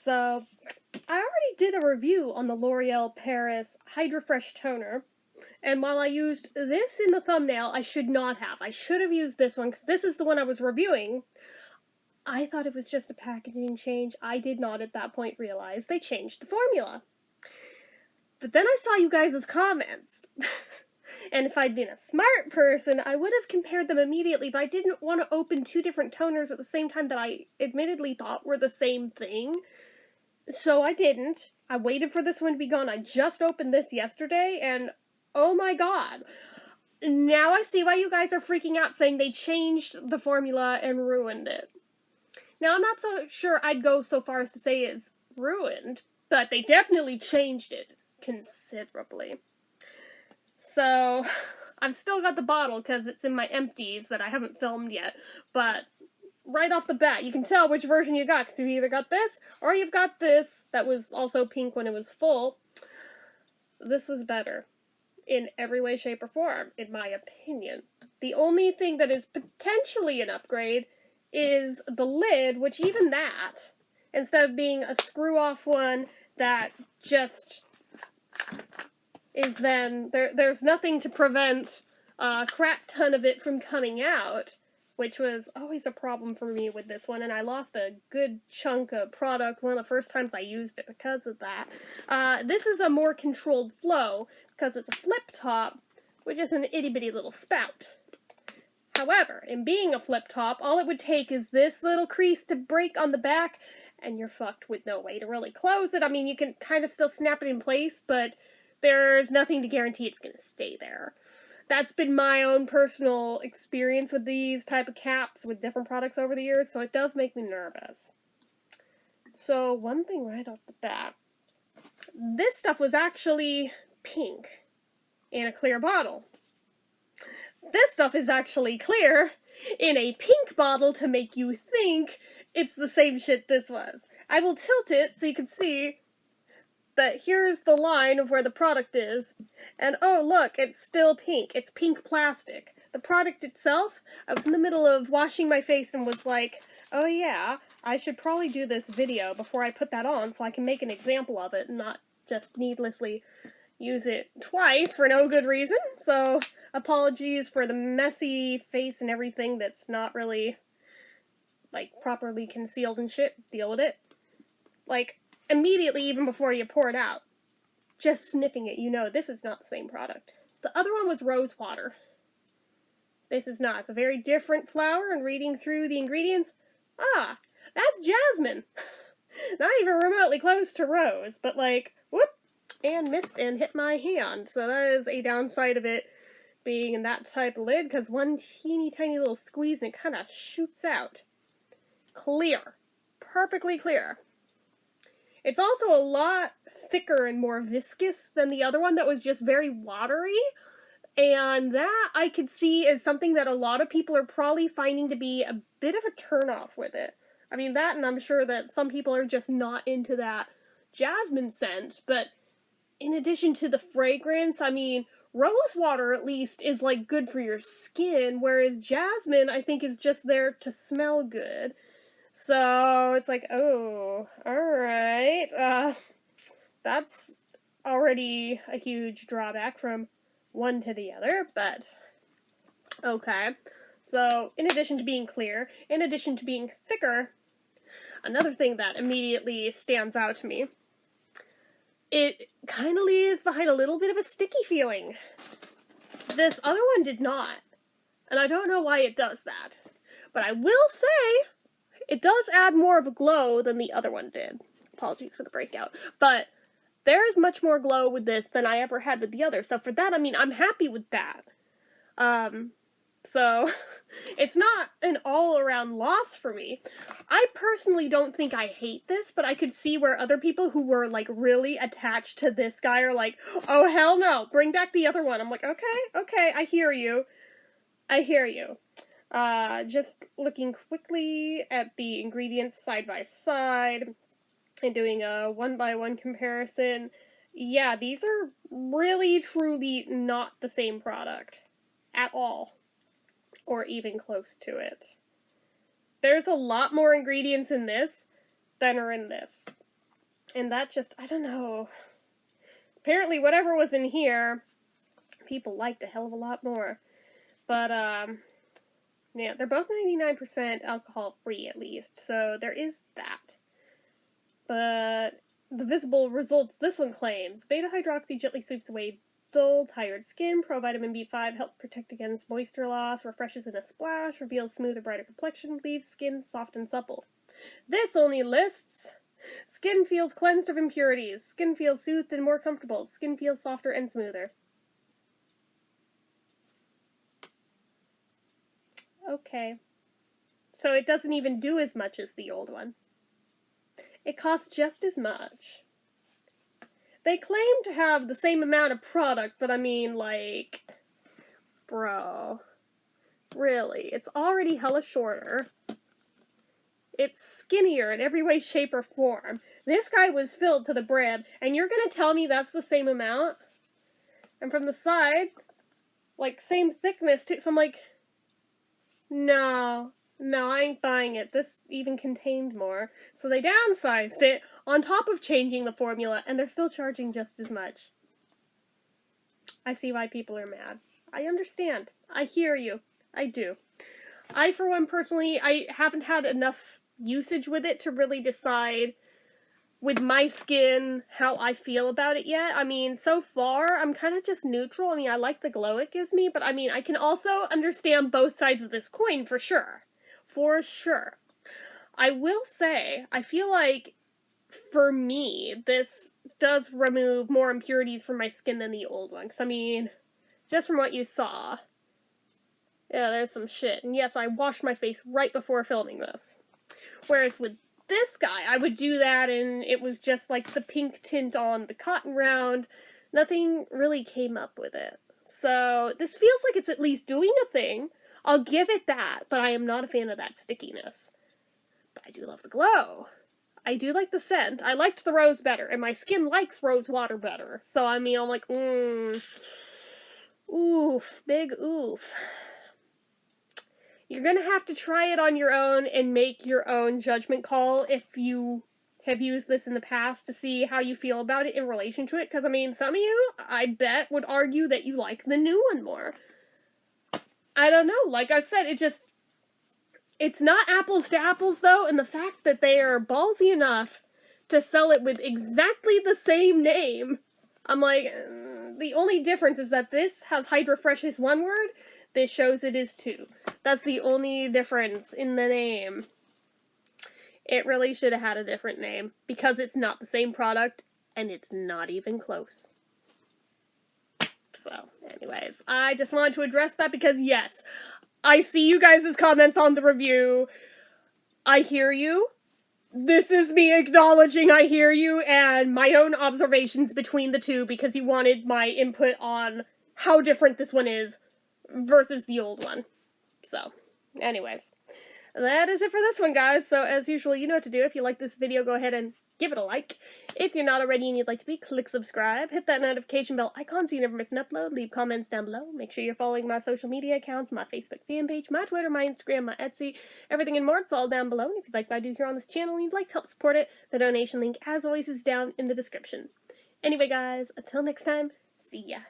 So I already did a review on the L'Oreal Paris Hydrafresh toner, and while I used this in the thumbnail, I should not have. I should have used this one, because this is the one I was reviewing. I thought it was just a packaging change. I did not at that point realize they changed the formula. But then I saw you guys' comments. And if I'd been a smart person, I would have compared them immediately, but I didn't want to open two different toners at the same time that I admittedly thought were the same thing. So I didn't. I waited for this one to be gone. I just opened this yesterday, and oh my god. Now I see why you guys are freaking out saying they changed the formula and ruined it. Now, I'm not so sure I'd go so far as to say it's ruined, but they definitely changed it considerably. So, I've still got the bottle because it's in my empties that I haven't filmed yet, but right off the bat, you can tell which version you got, because you've either got this, or you've got this that was also pink when it was full. This was better. In every way, shape, or form, in my opinion. The only thing that is potentially an upgrade is the lid, which even that, instead of being a screw-off one that just is then, there's nothing to prevent a crap ton of it from coming out, which was always a problem for me with this one, and I lost a good chunk of product one of the first times I used it because of that. This is a more controlled flow, because it's a flip top, which is an itty-bitty little spout. However, in being a flip top, all it would take is this little crease to break on the back, and you're fucked with no way to really close it. I mean, you can kind of still snap it in place, but there's nothing to guarantee it's going to stay there. That's been my own personal experience with these type of caps with different products over the years, so it does make me nervous. So, one thing right off the bat. This stuff was actually pink in a clear bottle. This stuff is actually clear in a pink bottle to make you think it's the same shit this was. I will tilt it so you can see that here's the line of where the product is, and oh look, it's still pink. It's pink plastic. The product itself, I was in the middle of washing my face and was like, oh yeah, I should probably do this video before I put that on so I can make an example of it and not just needlessly use it twice for no good reason. So, apologies for the messy face and everything that's not really, like, properly concealed and shit. Deal with it. Like, immediately, even before you pour it out, just sniffing it, you know this is not the same product. The other one was rose water. This is not. It's a very different flower, and reading through the ingredients, that's jasmine. Not even remotely close to rose, but like, whoop, and missed and hit my hand. So that is a downside of it being in that type of lid, because one teeny tiny little squeeze and it kind of shoots out. Clear. Perfectly clear. It's also a lot thicker and more viscous than the other one that was just very watery, and that I could see as something that a lot of people are probably finding to be a bit of a turnoff with it. I mean, that, and I'm sure that some people are just not into that jasmine scent, but in addition to the fragrance, I mean, rose water at least is like good for your skin, whereas jasmine I think is just there to smell good. So it's like, oh, alright, that's already a huge drawback from one to the other, but okay. So, in addition to being clear, in addition to being thicker, another thing that immediately stands out to me, it kind of leaves behind a little bit of a sticky feeling. This other one did not, and I don't know why it does that. But I will say, it does add more of a glow than the other one did. Apologies for the breakout. But there is much more glow with this than I ever had with the other. So for that, I mean, I'm happy with that. So, it's not an all-around loss for me. I personally don't think I hate this, but I could see where other people who were, like, really attached to this guy are like, oh, hell no, bring back the other one. I'm like, okay, I hear you. I hear you. Just looking quickly at the ingredients side by side and doing a one-by-one comparison. Yeah, these are really, truly not the same product at all. Or even close to it. There's a lot more ingredients in this, than are in this. And that just, I don't know. Apparently whatever was in here, people liked a hell of a lot more. But, yeah, they're both 99% alcohol-free, at least, so there is that. But the visible results this one claims. Beta-hydroxy gently sweeps away dull, tired skin. Pro-vitamin B5 helps protect against moisture loss, refreshes in a splash, reveals smoother, brighter complexion, leaves skin soft and supple. This only lists: skin feels cleansed of impurities. Skin feels soothed and more comfortable. Skin feels softer and smoother. Okay. So it doesn't even do as much as the old one. It costs just as much. They claim to have the same amount of product, but I mean, like, bro. Really, it's already hella shorter. It's skinnier in every way, shape, or form. This guy was filled to the brim, and you're gonna tell me that's the same amount? And from the side, like, same thickness too, so I'm like, no, I ain't buying it. This even contained more. So they downsized it, on top of changing the formula, and they're still charging just as much. I see why people are mad. I understand. I hear you. I do. I, for one, personally, I haven't had enough usage with it to really decide with my skin how I feel about it yet. I mean, so far, I'm kind of just neutral. I mean, I like the glow it gives me, but I mean, I can also understand both sides of this coin for sure. For sure. I will say, I feel like, for me, this does remove more impurities from my skin than the old one. 'Cause, I mean, just from what you saw, yeah, there's some shit. And yes, I washed my face right before filming this. Whereas with this guy, I would do that and it was just like the pink tint on the cotton round. Nothing really came up with it. So this feels like it's at least doing a thing. I'll give it that, but I am not a fan of that stickiness. But I do love the glow. I do like the scent. I liked the rose better, and my skin likes rose water better. So, I mean, I'm like, oof, big oof. You're gonna have to try it on your own and make your own judgment call if you have used this in the past to see how you feel about it in relation to it. Because, I mean, some of you, I bet, would argue that you like the new one more. I don't know. Like I said, it's not apples to apples, though, and the fact that they are ballsy enough to sell it with exactly the same name, I'm like, the only difference is that this has Hydrafresh as one word, this shows it is two. That's the only difference in the name. It really should have had a different name, because it's not the same product, and it's not even close. So, anyways, I just wanted to address that because, yes, I see you guys' comments on the review. I hear you. This is me acknowledging I hear you and my own observations between the two because you wanted my input on how different this one is versus the old one. So, anyways, that is it for this one, guys. So, as usual, you know what to do. If you like this video, go ahead and give it a like. If you're not already and you'd like to be, click subscribe. Hit that notification bell icon so you never miss an upload. Leave comments down below. Make sure you're following my social media accounts, my Facebook fan page, my Twitter, my Instagram, my Etsy, everything and more. It's all down below. And if you'd like what I do here on this channel and you'd like to help support it, the donation link, as always, is down in the description. Anyway, guys, until next time, see ya.